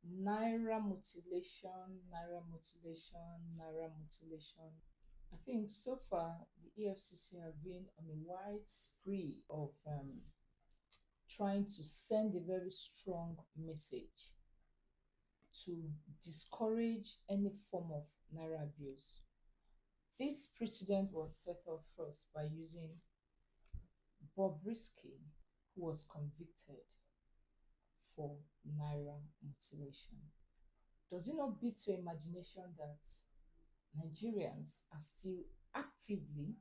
Naira mutilation, naira mutilation, naira mutilation. I think so far the EFCC have been on a wide spree of trying to send a very strong message to discourage any form of naira abuse. This precedent was set off first by using Bobrisky, who was convicted for naira mutilation. Does it not beat your imagination that Nigerians are still actively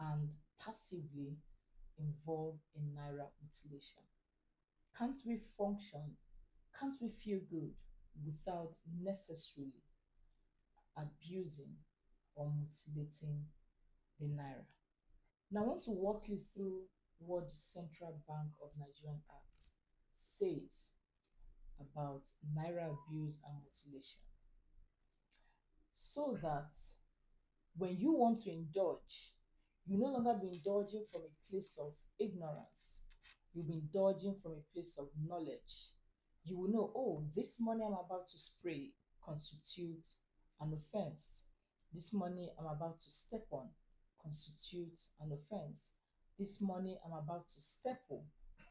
and passively involved in naira mutilation? Can't we function? Can't we feel good without necessarily abusing or mutilating the naira? Now, I want to walk you through what the Central Bank of Nigerian Act says about naira abuse and mutilation so that when you want to indulge, you no longer be indulging from a place of ignorance. You'll be indulging from a place of knowledge. You will know, oh, this money I'm about to spray constitutes an offense. This money I'm about to step on constitutes an offense. This money I'm about to staple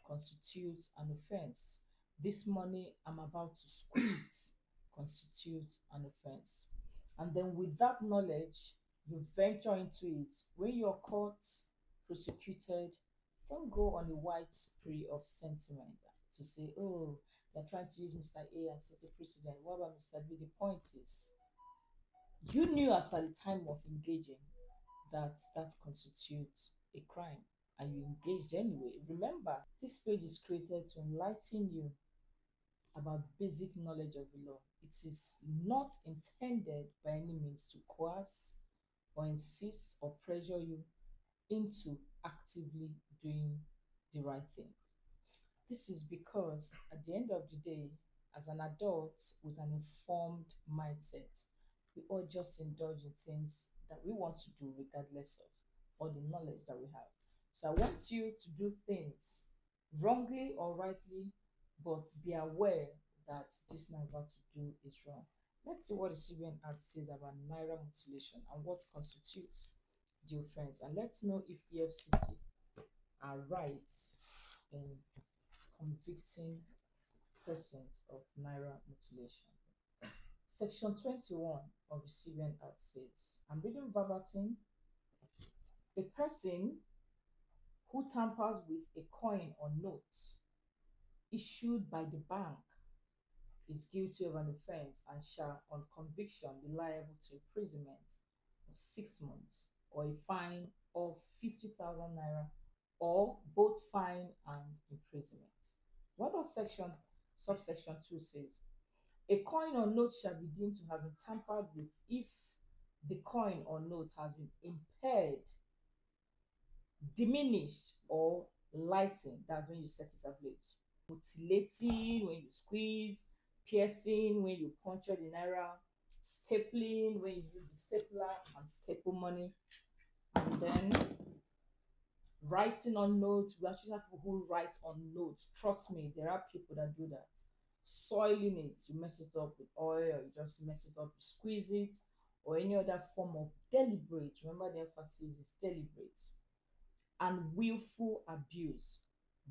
constitutes an offense. This money I'm about to squeeze constitutes an offense. And then with that knowledge, you venture into it. When you're caught, prosecuted, don't go on a wide spree of sentiment to say, oh, they're trying to use Mr. A and set a precedent. What about Mr. B? The point is, you knew as at the time of engaging that that constitutes a crime and you engaged anyway. Remember, this page is created to enlighten you about basic knowledge of the law. It is not intended by any means to coerce or insist or pressure you into actively doing the right thing. This is because at the end of the day, as an adult with an informed mindset, we all just indulge in things that we want to do regardless of all the knowledge that we have. So I want you to do things wrongly or rightly, but be aware that this I'm about to do is wrong. Let's see what the CBN Act says about naira mutilation and what constitutes the offense. And let's know if EFCC are right in convicting persons of naira mutilation. Section 21 of the CBN Act says, I'm reading verbatim, a person who tampers with a coin or note issued by the bank is guilty of an offense and shall, on conviction, be liable to imprisonment of 6 months or a fine of 50,000 naira or both fine and imprisonment. What does subsection 2 says? A coin or note shall be deemed to have been tampered with if the coin or note has been impaired, diminished, or lightened. That's when you set it ablaze. Mutilating, when you squeeze, piercing, when you puncture the naira, stapling, when you use the stapler and staple money, and then writing on notes. We actually have people who write on notes. Trust me, there are people that do that. Soiling it, you mess it up with oil, or you just mess it up, you squeeze it, or any other form of deliberate. Remember, the emphasis is deliberate and willful abuse,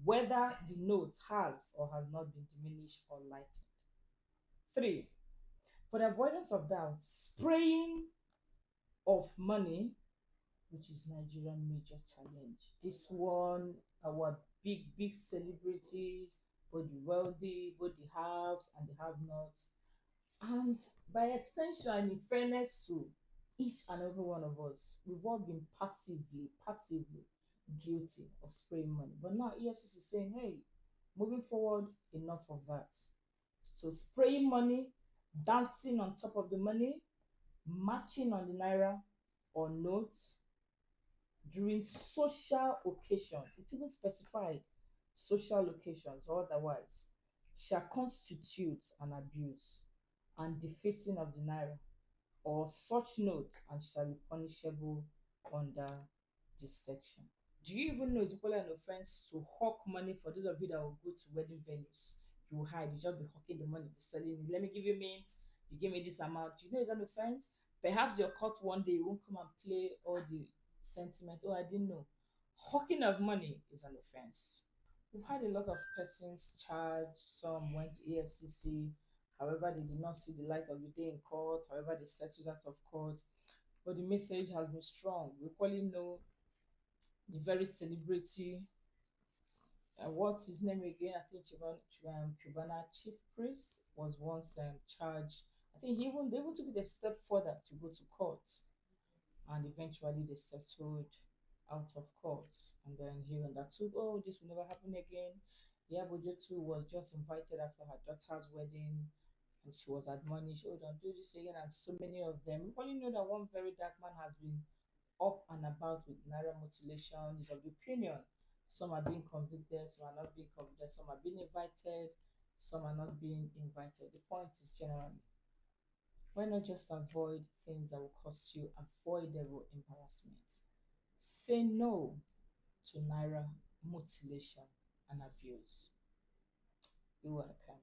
whether the note has or has not been diminished or lightened. 3. For the avoidance of doubt, spraying of money, which is Nigerian major challenge. This one, our big celebrities, both the wealthy, both the haves and the have-nots, and by extension, and in fairness to each and every one of us, we've all been passively guilty of spraying money. But now EFCC is saying, hey, moving forward, enough of that. So spraying money, dancing on top of the money, marching on the naira or notes during social occasions, it's even specified social occasions or otherwise, shall constitute an abuse and defacing of the naira or such note and shall be punishable under this section. Do you even know it's equally an offense to hawk money for those of you that will go to wedding venues? You will hide. You just be hawking the money, be selling it. Let me give you mint. You give me this amount. You know, it's an offense. Perhaps you're caught one day. You won't come and play all the sentiment. Oh, I didn't know. Hawking of money is an offense. We've had a lot of persons charged. Some went to EFCC. However, they did not see the light of the day in court. However, they settled out of court. But the message has been strong. We probably know the very celebrity, what's his name again? I think Cubana chief priest was once charged. I think they even took it a step further to go to court, and eventually they settled out of court. And then he undertook, oh, this will never happen again. Yabojo too was just invited after her daughter's wedding, and she was admonished, oh, don't do this again. And so many of them. We only know that one very dark man has been up and about with Naira mutilation. Is of the opinion. Some are being convicted, some are not being convicted, some are being invited, some are not being invited. The point is generally, why not just avoid things that will cost you avoidable embarrassment? Say no to Naira mutilation and abuse. You're welcome.